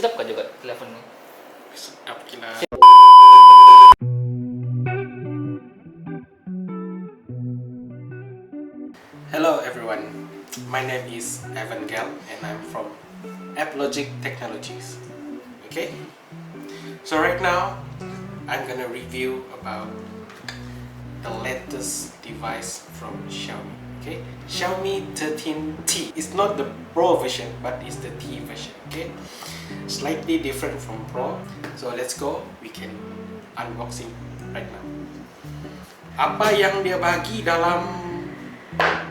Sedap kan juga telepon ni? Sedap gila. Hello everyone, my name is Evan Gell and I'm from AppLogic Technologies. Okay, so right now I'm gonna review about the latest device from Xiaomi. Okay, Xiaomi 13T. It's not the Pro version, but it's the T version. Okay, slightly different from Pro. So let's go. We can unboxing right now. Apa yang dia bagi dalam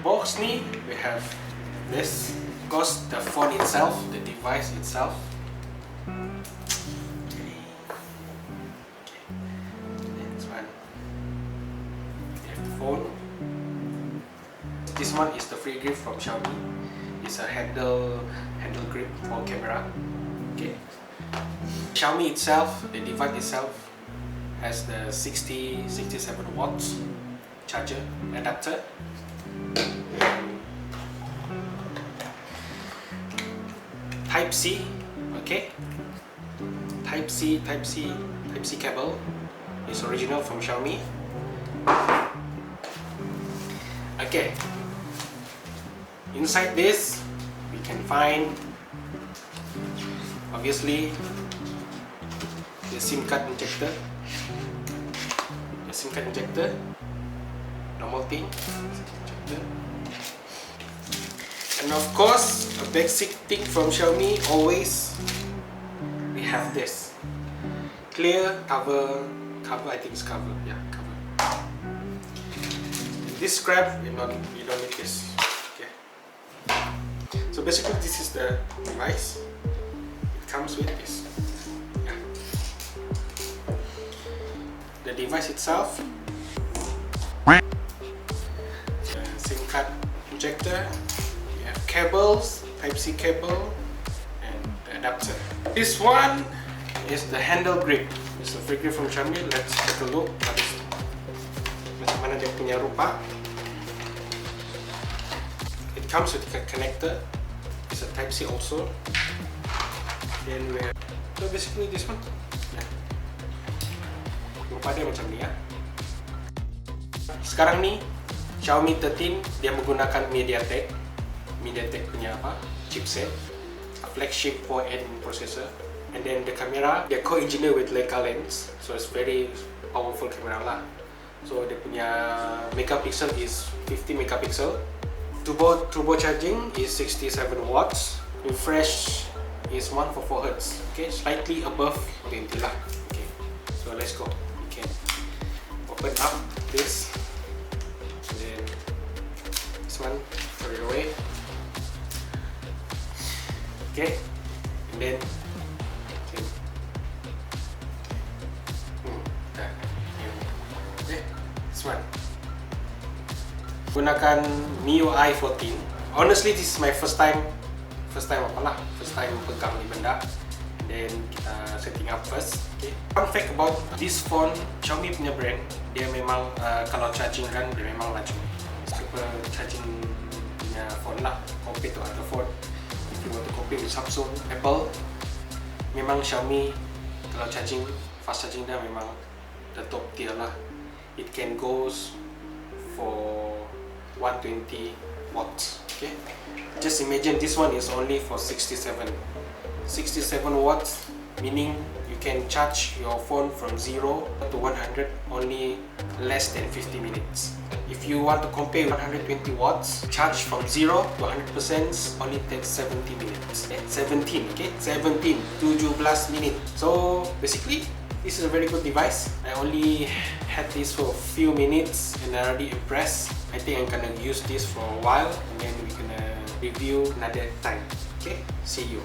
box ni? We have this. Of course, the phone itself, the device itself. Next one. We have the phone. This one is the free grip from Xiaomi. It's a handle grip for camera. Okay. Xiaomi itself, the device itself, has the 67 watts charger adapter. Type C, okay. Type C cable is original from Xiaomi. Okay. Inside this, we can find obviously the SIM card injector. The SIM card injector, normal thing. Injector. And of course, a basic thing from Xiaomi always we have this clear cover. I think it's cover. Yeah, cover. This scrap, you don't need this. Okay. So basically, this is the device. It comes with this. Yeah. The device itself. The SIM card injector. We have cables, Type C cable, and the adapter. This one is the handle grip. It's a free grip from Xiaomi. Let's take a look. Bagaimana dia punya rupa. It comes with a connector. It's a Type C also. Then we have, so basically this one. Yeah. Rupa dia macam ni ya. Sekarang ni Xiaomi 13 dia menggunakan MediaTek punya apa? Chipset, a flagship 4N processor. And then the camera, they're co-engineered with Leica lens, so it's very powerful camera lah. So dia punya megapixel is 50 megapixel. Turbo charging is 67 watts. Refresh is 144 Hz. Okay, slightly above 20 lah. Okay, so let's go. We can open up this. And then this one, throw it away. Okay, and then this one. Gunakan MIUI 14. Honestly, this is my first time pegang ni benda. Then kita setting up first. Okay. Fun fact about this phone, Xiaomi punya brand, dia memang kalau charging kan dia memang laju. Super charging punya phone lah, compared to other phone. If you want to compare with Samsung, Apple, memang Xiaomi kalau charging, fast charging dia memang the top tier lah. It can goes for 120 watts. Okay, just imagine this one is only for 67 watts, meaning you can charge your phone from 0 to 100 only less than 50 minutes. If you want to compare 120 watts, charge from 0 to 100% only takes 70 minutes. 17 minutes. So basically, this is a very good device. I only had this for a few minutes and I'm already impressed. I think I'm gonna use this for a while and then we're gonna review another time. Okay, see you.